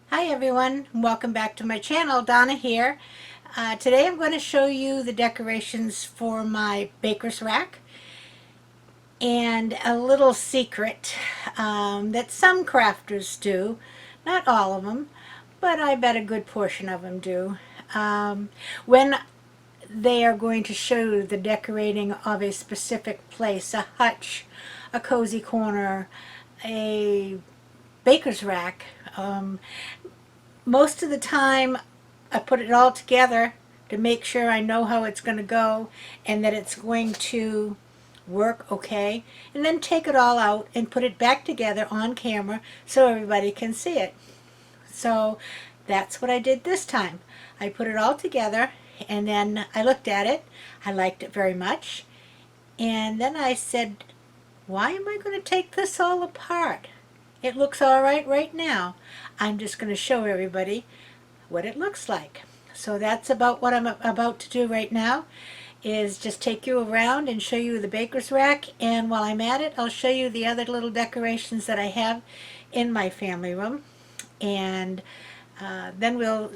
Hi everyone, welcome back to my channel. Donna here. Today I'm going to show you the decorations for my baker's rack and a little secret that some crafters do. Not all of them, but I bet a good portion of them do. When they are going to show the decorating of a specific place, a hutch, a cozy corner, a baker's rack. Most of the time I put it all together to make sure I know how it's going to go and that it's going to work okay, and then take it all out and put it back together on camera so everybody can see it. So that's what I did this time. I put it all together and then I looked at it. I liked it very much. And then I said, why am I going to take this all apart? It looks all right now. I'm just going to show everybody what it looks like. So that's about what I'm about to do right now, is just take you around and show you the baker's rack, and while I'm at it I'll show you the other little decorations that I have in my family room, and then we'll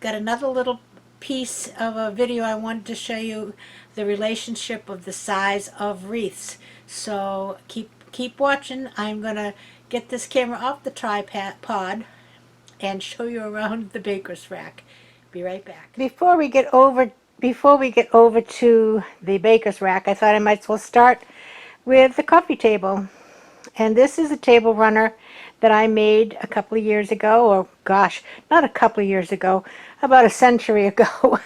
got another little piece of a video I wanted to show you the relationship of the size of wreaths. So keep watching. I'm gonna get this camera off the tripod and show you around the baker's rack. Be right back. Before we get over to the baker's rack, I thought I might as well start with the coffee table. And this is a table runner that I made a couple of years ago, or gosh, not a couple of years ago, about a century ago.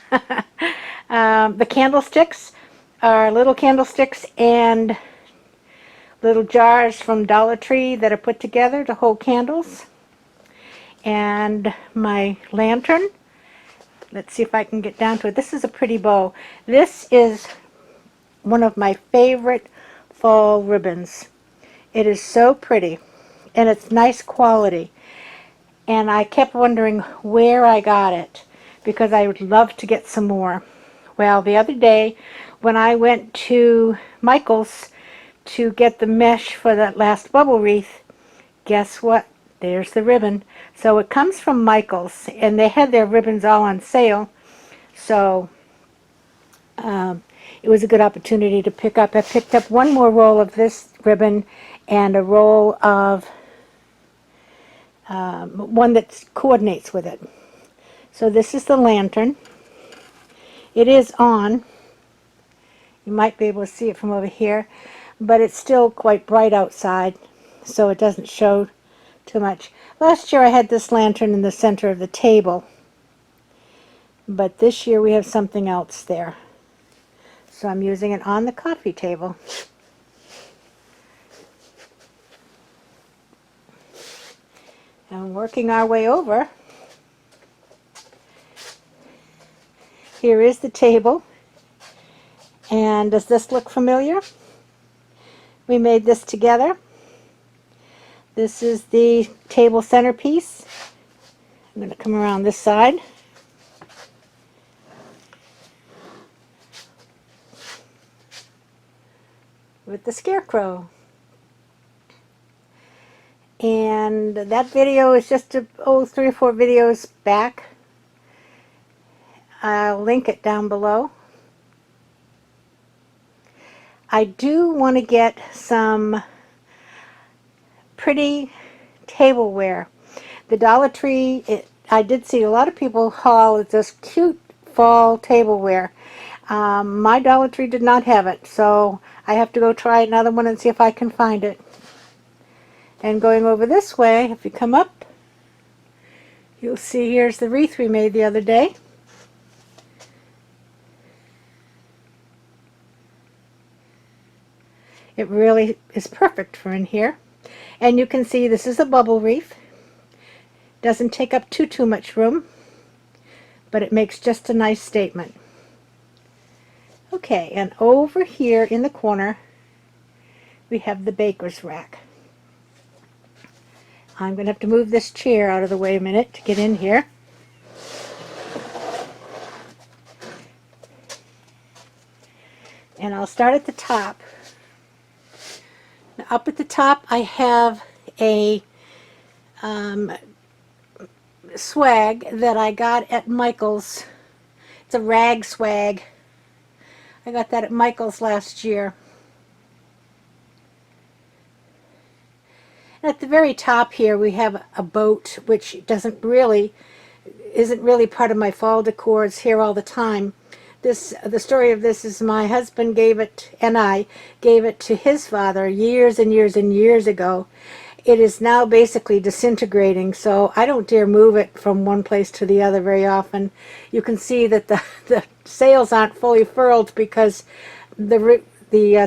The candlesticks are little candlesticks and little jars from Dollar Tree that are put together to hold candles. And my lantern, let's see if I can get down to it. This is a pretty bow. This is one of my favorite fall ribbons. It is so pretty and it's nice quality. And I kept wondering where I got it because I would love to get some more. Well, the other day when I went to Michael's to get the mesh for that last bubble wreath, guess what? There's the ribbon. So it comes from Michael's, and they had their ribbons all on sale. So it was a good opportunity to pick up. I picked up one more roll of this ribbon and a roll of one that coordinates with it. So this is the lantern. It is on. You might be able to see it from over here, but it's still quite bright outside, so it doesn't show too much. Last year I had this lantern in the center of the table, but this year we have something else there. So I'm using it on the coffee table. And working our way over, here is the table. And does this look familiar? We made this together. This is the table centerpiece. I'm going to come around this side. With the scarecrow. And that video is just 3 or 4 videos back. I'll link it down below. I do want to get some pretty tableware. The Dollar Tree, I did see a lot of people haul this cute fall tableware. My Dollar Tree did not have it, so I have to go try another one and see if I can find it. And going over this way, if you come up, you'll see here's the wreath we made the other day. It really is perfect for in here. And you can see this is a bubble wreath. Doesn't take up too much room, but it makes just a nice statement. Okay, and over here in the corner we have the baker's rack. I'm going to have to move this chair out of the way a minute to get in here. And I'll start at the top. Now, up at the top I have a swag that I got at Michael's. It's a rag swag. I got that at Michael's last year. And at the very top here we have a boat, which isn't really part of my fall decor. It's here all the time. The story of this is my husband gave it, and I gave it to his father years and years and years ago. It is now basically disintegrating, so I don't dare move it from one place to the other very often. You can see that the sails aren't fully furled because the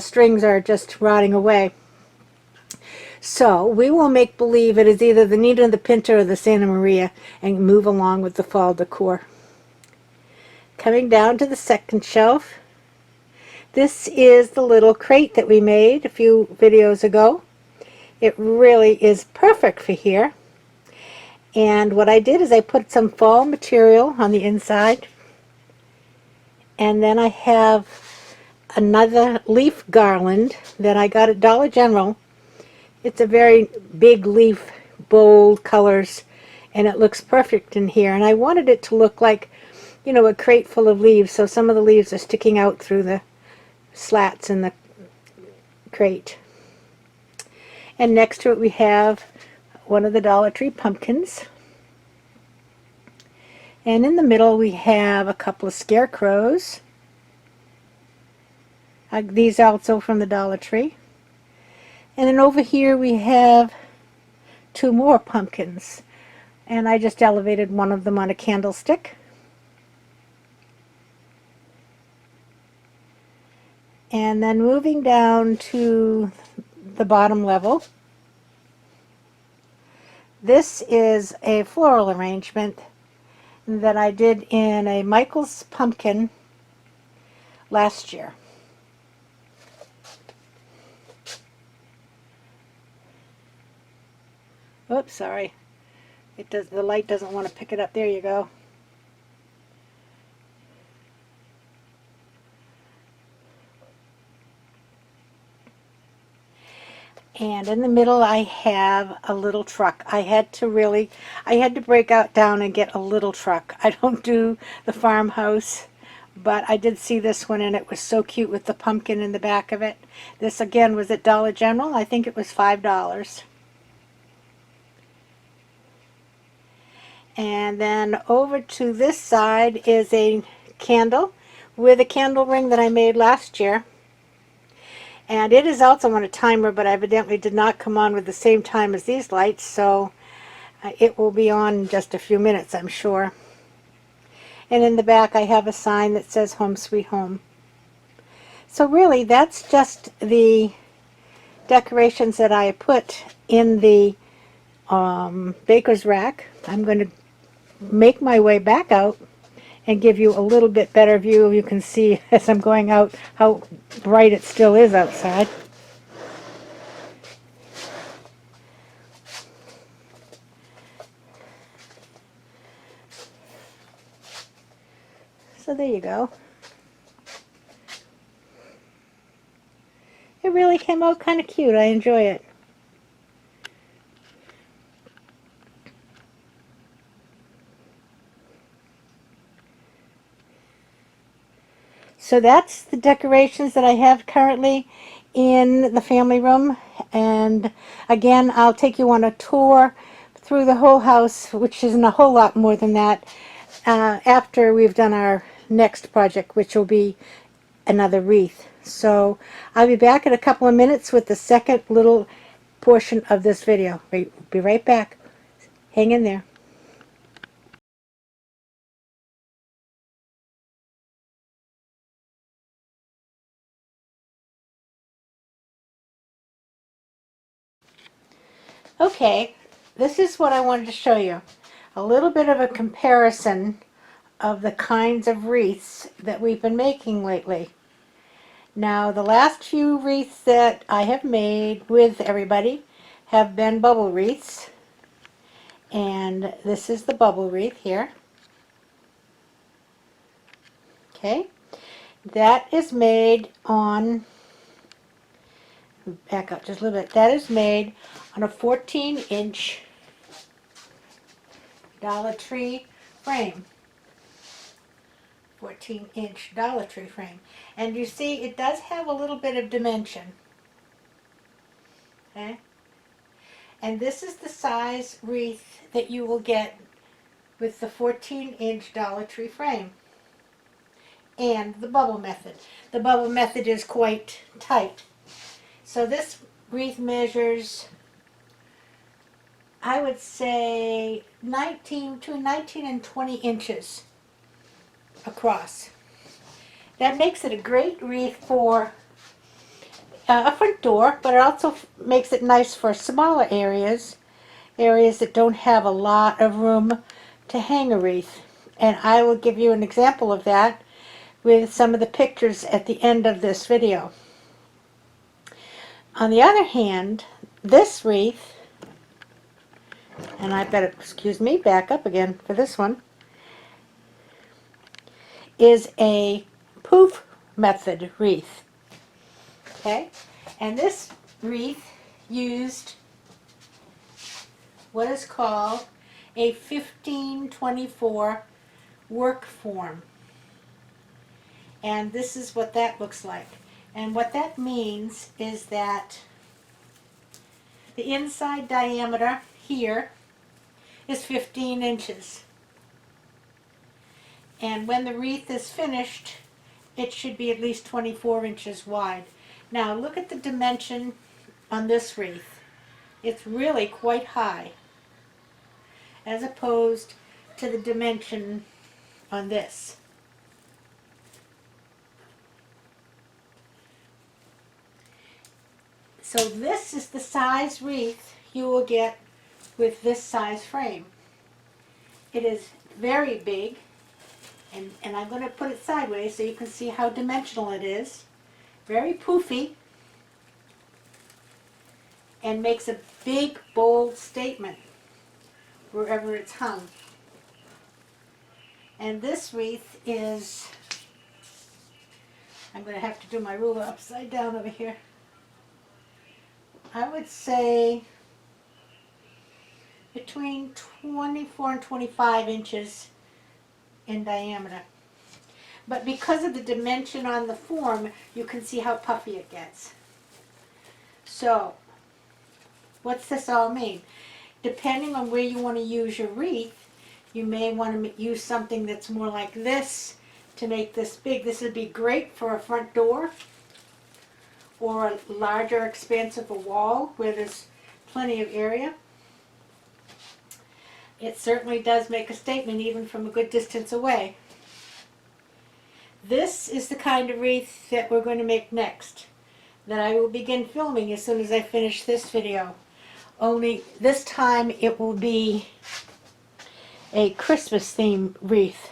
strings are just rotting away. So we will make believe it is either the Nina the Pinta or the Santa Maria and move along with the fall decor. Coming down to the second shelf, this is the little crate that we made a few videos ago. It really is perfect for here. And what I did is I put some fall material on the inside, and then I have another leaf garland that I got at Dollar General. It's a very big leaf, bold colors, and it looks perfect in here. And I wanted it to look like, you know, a crate full of leaves, so some of the leaves are sticking out through the slats in the crate. And next to it we have one of the Dollar Tree pumpkins. And in the middle we have a couple of scarecrows. These are also from the Dollar Tree. And then over here we have two more pumpkins. And I just elevated one of them on a candlestick. And then moving down to the bottom level, this is a floral arrangement that I did in a Michael's pumpkin last year. Oops, sorry. The light doesn't want to pick it up. There you go. And in the middle I have a little truck. I had to break out down and get a little truck. I don't do the farmhouse, but I did see this one and it was so cute with the pumpkin in the back of it. This again was at Dollar General. I think it was $5. And then over to this side is a candle with a candle ring that I made last year. And it is also on a timer, but evidently did not come on with the same time as these lights, so it will be on in just a few minutes, I'm sure. And in the back I have a sign that says Home Sweet Home. So really that's just the decorations that I put in the baker's rack. I'm going to make my way back out and give you a little bit better view. You can see as I'm going out how bright it still is outside. So there you go. It really came out kind of cute. I enjoy it. So that's the decorations that I have currently in the family room. And again, I'll take you on a tour through the whole house, which isn't a whole lot more than that, after we've done our next project, which will be another wreath. So I'll be back in a couple of minutes with the second little portion of this video. Be right back. Hang in there. Okay, this is what I wanted to show you. A little bit of a comparison of the kinds of wreaths that we've been making lately. Now, the last few wreaths that I have made with everybody have been bubble wreaths. And this is the bubble wreath here. Okay, that is made on, back up just a little bit, that is made on a 14-inch Dollar Tree frame. 14-inch Dollar Tree frame. And you see it does have a little bit of dimension. Okay? And this is the size wreath that you will get with the 14-inch Dollar Tree frame. And the bubble method. The bubble method is quite tight. So this wreath measures, I would say, between 19 and 20 inches across. That makes it a great wreath for a front door, but it also makes it nice for smaller areas that don't have a lot of room to hang a wreath. And I will give you an example of that with some of the pictures at the end of this video. On the other hand, this wreath, and I better, excuse me, back up again for this one, is a poof method wreath. Okay? And this wreath used what is called a 1524 work form. And this is what that looks like. And what that means is that the inside diameter here is 15 inches. And when the wreath is finished, it should be at least 24 inches wide. Now look at the dimension on this wreath. It's really quite high as opposed to the dimension on this. So this is the size wreath you will get with this size frame. It is very big, and I'm going to put it sideways so you can see how dimensional it is. Very poofy, and makes a big, bold statement wherever it's hung. And this wreath is, I'm going to have to do my ruler upside down over here, I would say between 24 and 25 inches in diameter. But because of the dimension on the form, you can see how puffy it gets. So, what's this all mean? Depending on where you want to use your wreath, you may want to use something that's more like this to make this big. This would be great for a front door or a larger expanse of a wall where there's plenty of area. It certainly does make a statement even from a good distance away. This is the kind of wreath that we're going to make next, that I will begin filming as soon as I finish this video. Only this time it will be a Christmas themed wreath.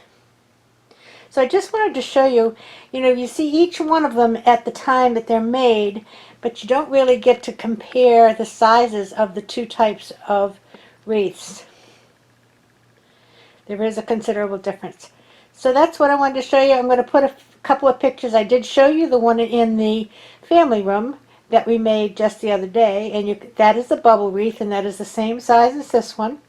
So I just wanted to show you, you see each one of them at the time that they're made, but you don't really get to compare the sizes of the two types of wreaths. There is a considerable difference. So that's what I wanted to show you. I'm going to put a couple of pictures. I did show you the one in the family room that we made just the other day, and that is the bubble wreath, and that is the same size as this one.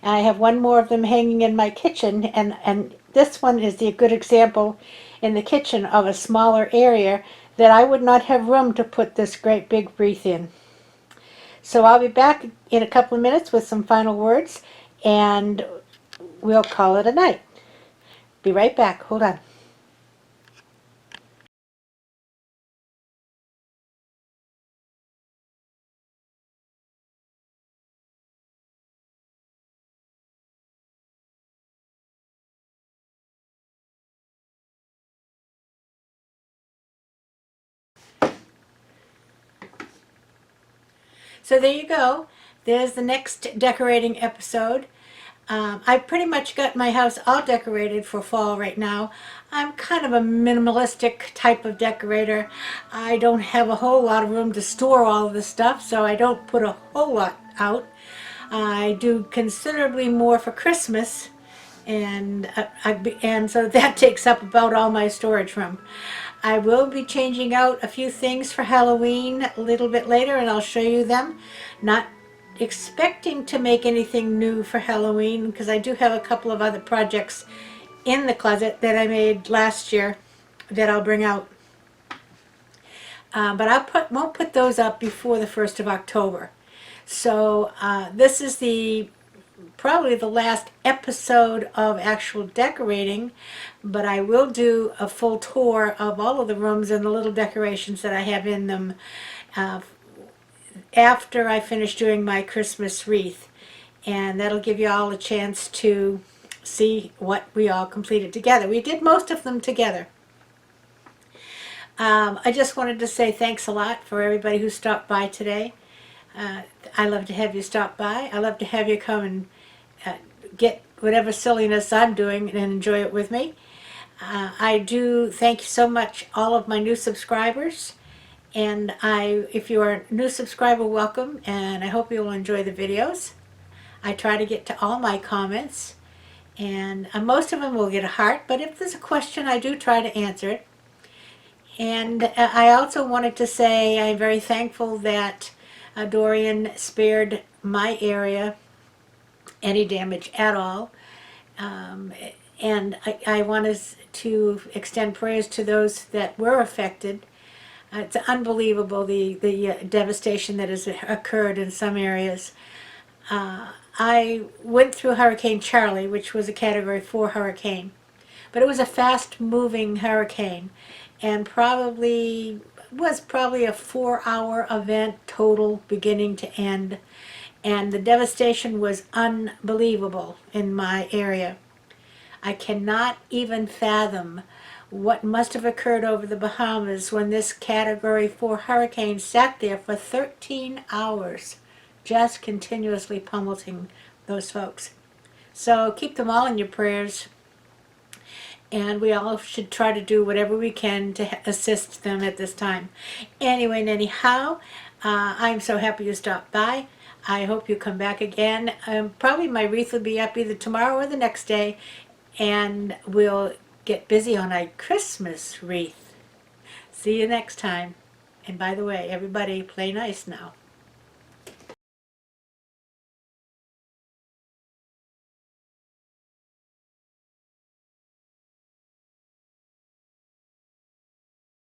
And I have one more of them hanging in my kitchen, and this one is a good example in the kitchen of a smaller area that I would not have room to put this great big wreath in. So I'll be back in a couple of minutes with some final words, and we'll call it a night. Be right back. Hold on. So there you go. There's the next decorating episode. I pretty much got my house all decorated for fall right now. I'm kind of a minimalistic type of decorator. I don't have a whole lot of room to store all of this stuff, so I don't put a whole lot out. I do considerably more for Christmas, and so that takes up about all my storage room. I will be changing out a few things for Halloween a little bit later, and I'll show you them. Not expecting to make anything new for Halloween because I do have a couple of other projects in the closet that I made last year that I'll bring out. But won't put those up before the 1st of October. So this is probably the last episode of actual decorating, but I will do a full tour of all of the rooms and the little decorations that I have in them after I finish doing my Christmas wreath. And that'll give you all a chance to see what we all completed together. We did most of them together. I just wanted to say thanks a lot for everybody who stopped by today. I love to have you stop by. I love to have you come and get whatever silliness I'm doing and enjoy it with me. I do thank you so much, all of my new subscribers. And if you are a new subscriber, welcome, and I hope you will enjoy the videos. I try to get to all my comments, and most of them will get a heart, but if there's a question, I do try to answer it. And I also wanted to say I'm very thankful that Dorian spared my area any damage at all. And I want to extend prayers to those that were affected. It's unbelievable, the devastation that has occurred in some areas. I went through Hurricane Charlie, which was a Category 4 hurricane. But it was a fast-moving hurricane, and was probably a 4-hour event total, beginning to end. And the devastation was unbelievable in my area. I cannot even fathom what must have occurred over the Bahamas when this Category 4 hurricane sat there for 13 hours, just continuously pummeling those folks. So keep them all in your prayers, and we all should try to do whatever we can to assist them at this time. Anyway and anyhow, I'm so happy you stopped by. I hope you come back again. Probably my wreath will be up either tomorrow or the next day, and we'll get busy on a Christmas wreath. See you next time. And by the way, everybody, play nice now.